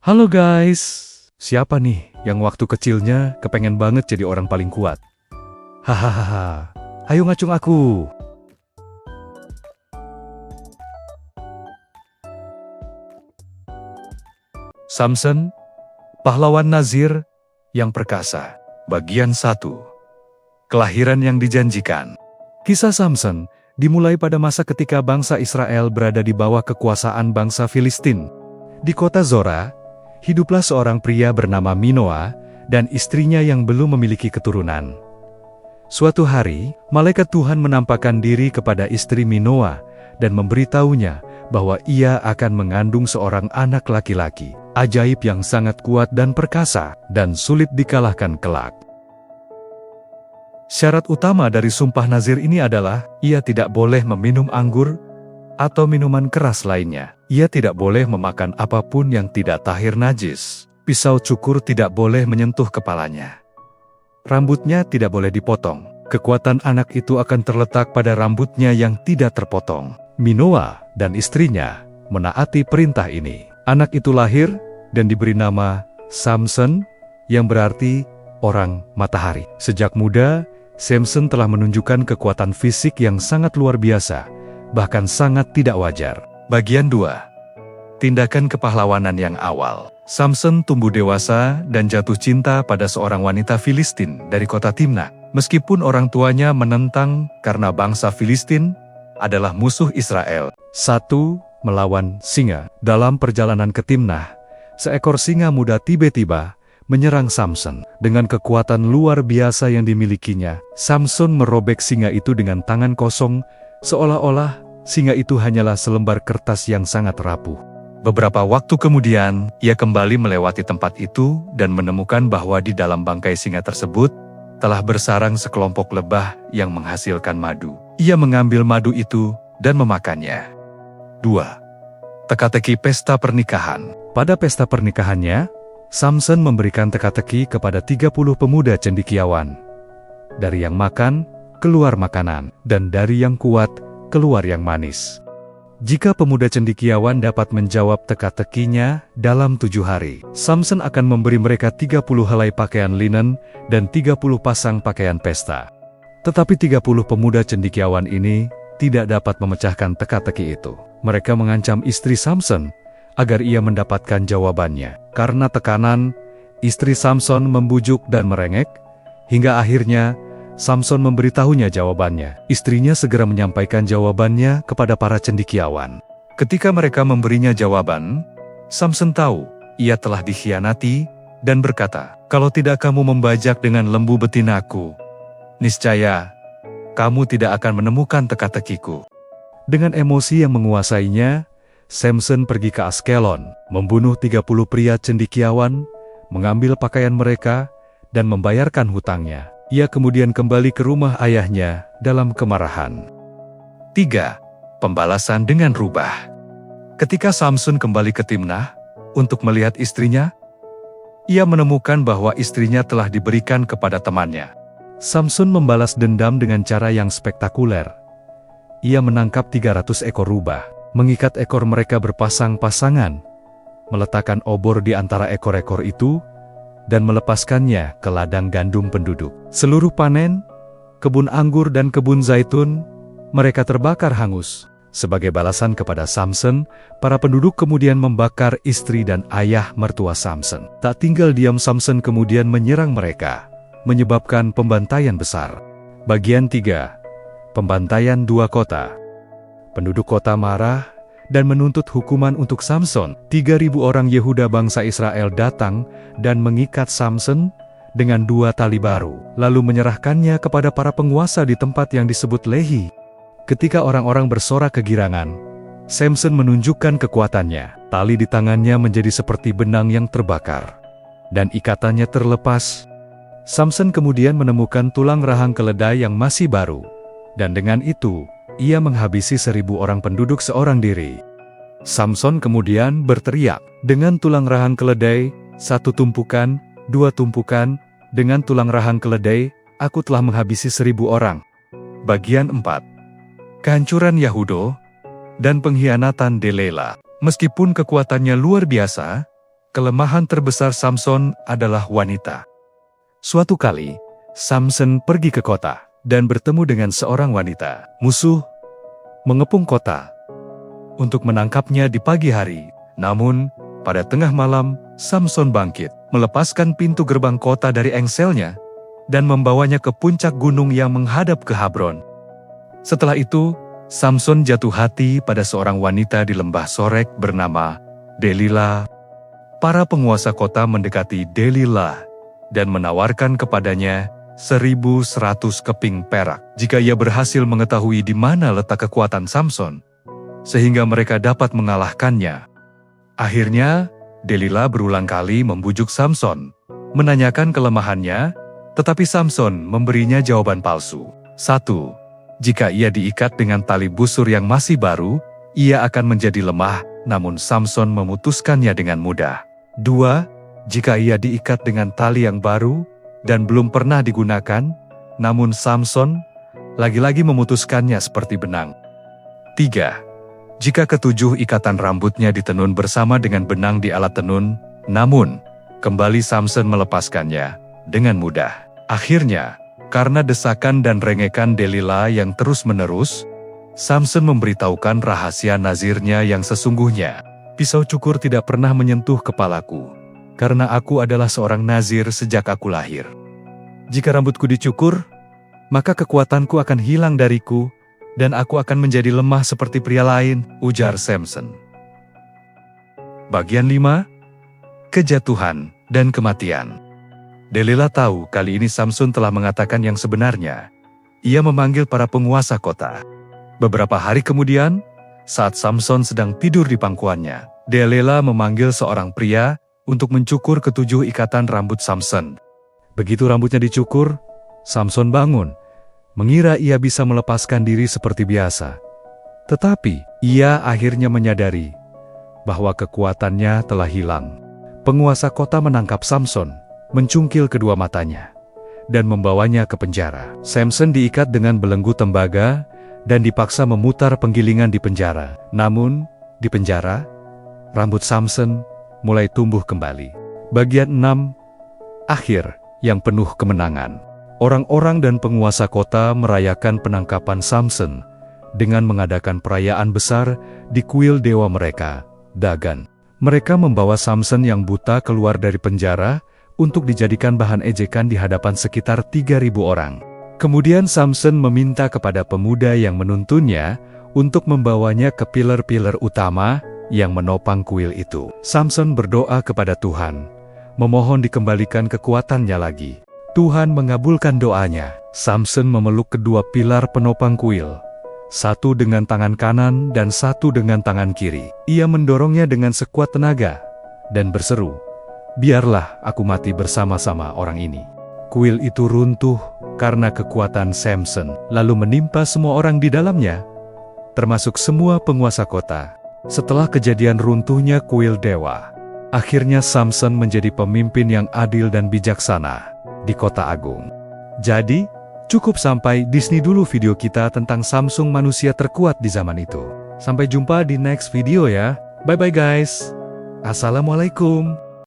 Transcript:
Halo guys, siapa nih yang waktu kecilnya kepengen banget jadi orang paling kuat? Hahaha, ayo ngacung aku. Samson, pahlawan Nazir yang perkasa. Bagian 1. Kelahiran yang dijanjikan. Kisah Samson dimulai pada masa ketika bangsa Israel berada di bawah kekuasaan bangsa Filistin. Di kota Zora, hiduplah seorang pria bernama Manoah dan istrinya yang belum memiliki keturunan. Suatu hari, malaikat Tuhan menampakkan diri kepada istri Manoah dan memberitahunya bahwa ia akan mengandung seorang anak laki-laki, ajaib yang sangat kuat dan perkasa, dan sulit dikalahkan kelak. Syarat utama dari sumpah nazir ini adalah, ia tidak boleh meminum anggur atau minuman keras lainnya. Ia tidak boleh memakan apapun yang tidak tahir najis. Pisau cukur tidak boleh menyentuh kepalanya. Rambutnya tidak boleh dipotong. Kekuatan anak itu akan terletak pada rambutnya yang tidak terpotong. Manoah dan istrinya menaati perintah ini. Anak itu lahir dan diberi nama Samson, yang berarti orang matahari. Sejak muda, Samson telah menunjukkan kekuatan fisik yang sangat luar biasa, bahkan sangat tidak wajar. Bagian 2. Tindakan kepahlawanan yang awal. Samson tumbuh dewasa dan jatuh cinta pada seorang wanita Filistin dari kota Timnah. Meskipun orang tuanya menentang karena bangsa Filistin adalah musuh Israel. 1. Melawan singa. Dalam perjalanan ke Timnah, seekor singa muda tiba-tiba menyerang Samson. Dengan kekuatan luar biasa yang dimilikinya, Samson merobek singa itu dengan tangan kosong, seolah-olah singa itu hanyalah selembar kertas yang sangat rapuh. Beberapa waktu kemudian, ia kembali melewati tempat itu dan menemukan bahwa di dalam bangkai singa tersebut telah bersarang sekelompok lebah yang menghasilkan madu. Ia mengambil madu itu dan memakannya. 2. Teka-teki pesta pernikahan. Pada pesta pernikahannya, Samson memberikan teka-teki kepada 30 pemuda cendekiawan. Dari yang makan, keluar makanan, dan dari yang kuat, keluar yang manis. Jika pemuda cendekiawan dapat menjawab teka-tekinya dalam 7 hari, Samson akan memberi mereka 30 helai pakaian linen dan 30 pasang pakaian pesta. Tetapi 30 pemuda cendekiawan ini tidak dapat memecahkan teka-teki itu. Mereka mengancam istri Samson agar ia mendapatkan jawabannya. Karena tekanan, istri Samson membujuk dan merengek, hingga akhirnya Samson memberitahunya jawabannya. Istrinya segera menyampaikan jawabannya kepada para cendekiawan. Ketika mereka memberinya jawaban, Samson tahu ia telah dikhianati dan berkata, "Kalau tidak kamu membajak dengan lembu betinaku, niscaya kamu tidak akan menemukan teka-tekiku." Dengan emosi yang menguasainya, Samson pergi ke Askelon, membunuh 30 pria cendekiawan, mengambil pakaian mereka, dan membayarkan hutangnya. Ia kemudian kembali ke rumah ayahnya dalam kemarahan. 3. Pembalasan dengan rubah. Ketika Samson kembali ke Timnah untuk melihat istrinya, ia menemukan bahwa istrinya telah diberikan kepada temannya. Samson membalas dendam dengan cara yang spektakuler. Ia menangkap 300 ekor rubah, mengikat ekor mereka berpasang-pasangan, meletakkan obor di antara ekor-ekor itu, dan melepaskannya ke ladang gandum penduduk. Seluruh panen, kebun anggur dan kebun zaitun, mereka terbakar hangus. Sebagai balasan kepada Samson, para penduduk kemudian membakar istri dan ayah mertua Samson. Tak tinggal diam, Samson kemudian menyerang mereka, menyebabkan pembantaian besar. Bagian 3. Pembantaian 2 kota. Penduduk kota marah dan menuntut hukuman untuk Samson. 3.000 orang Yehuda bangsa Israel datang dan mengikat Samson dengan 2 tali baru, lalu menyerahkannya kepada para penguasa di tempat yang disebut Lehi. Ketika orang-orang bersorak kegirangan, Samson menunjukkan kekuatannya. Tali di tangannya menjadi seperti benang yang terbakar, dan ikatannya terlepas. Samson kemudian menemukan tulang rahang keledai yang masih baru, dan dengan itu, ia menghabisi 1.000 orang penduduk seorang diri. Samson kemudian berteriak, "Dengan tulang rahang keledai, 1 tumpukan, 2 tumpukan, dengan tulang rahang keledai, aku telah menghabisi 1.000 orang." Bagian 4. Kehancuran Yahudo dan pengkhianatan Delilah. Meskipun kekuatannya luar biasa, kelemahan terbesar Samson adalah wanita. Suatu kali, Samson pergi ke kota dan bertemu dengan seorang wanita. Musuh mengepung kota untuk menangkapnya di pagi hari. Namun, pada tengah malam, Samson bangkit, melepaskan pintu gerbang kota dari engselnya, dan membawanya ke puncak gunung yang menghadap ke Habron. Setelah itu, Samson jatuh hati pada seorang wanita di lembah Sorek bernama Delila. Para penguasa kota mendekati Delila dan menawarkan kepadanya 1.100 keping perak jika ia berhasil mengetahui di mana letak kekuatan Samson, sehingga mereka dapat mengalahkannya. Akhirnya, Delila berulang kali membujuk Samson, menanyakan kelemahannya, tetapi Samson memberinya jawaban palsu. 1. Jika ia diikat dengan tali busur yang masih baru, ia akan menjadi lemah, namun Samson memutuskannya dengan mudah. 2. Jika ia diikat dengan tali yang baru dan belum pernah digunakan, namun Samson lagi-lagi memutuskannya seperti benang. 3. Jika ketujuh ikatan rambutnya ditenun bersama dengan benang di alat tenun, namun kembali Samson melepaskannya dengan mudah. Akhirnya, karena desakan dan rengekan Delila yang terus-menerus, Samson memberitahukan rahasia nazirnya yang sesungguhnya. Pisau cukur tidak pernah menyentuh kepalaku, karena aku adalah seorang nazir sejak aku lahir. Jika rambutku dicukur, maka kekuatanku akan hilang dariku, dan aku akan menjadi lemah seperti pria lain, ujar Samson. Bagian 5. Kejatuhan dan kematian. Delila tahu kali ini Samson telah mengatakan yang sebenarnya. Ia memanggil para penguasa kota. Beberapa hari kemudian, saat Samson sedang tidur di pangkuannya, Delila memanggil seorang pria untuk mencukur ketujuh ikatan rambut Samson. Begitu rambutnya dicukur, Samson bangun, mengira ia bisa melepaskan diri seperti biasa. Tetapi, ia akhirnya menyadari bahwa kekuatannya telah hilang. Penguasa kota menangkap Samson, mencungkil kedua matanya, dan membawanya ke penjara. Samson diikat dengan belenggu tembaga dan dipaksa memutar penggilingan di penjara. Namun, di penjara, rambut Samson mulai tumbuh kembali. Bagian 6. Akhir yang penuh kemenangan. Orang-orang dan penguasa kota merayakan penangkapan Samson dengan mengadakan perayaan besar di kuil dewa mereka, Dagon. Mereka membawa Samson yang buta keluar dari penjara untuk dijadikan bahan ejekan di hadapan sekitar 3.000 orang. Kemudian Samson meminta kepada pemuda yang menuntunnya untuk membawanya ke pilar-pilar utama yang menopang kuil itu. Samson berdoa kepada Tuhan, memohon dikembalikan kekuatannya lagi. Tuhan mengabulkan doanya. Samson memeluk kedua pilar penopang kuil, satu dengan tangan kanan dan satu dengan tangan kiri. Ia mendorongnya dengan sekuat tenaga dan berseru, "Biarlah aku mati bersama-sama orang ini." Kuil itu runtuh karena kekuatan Samson, lalu menimpa semua orang di dalamnya, termasuk semua penguasa kota. Setelah kejadian runtuhnya kuil dewa, akhirnya Samson menjadi pemimpin yang adil dan bijaksana di kota agung. Jadi, cukup sampai di sini dulu video kita tentang Samson manusia terkuat di zaman itu. Sampai jumpa di next video ya. Bye-bye guys. Assalamualaikum.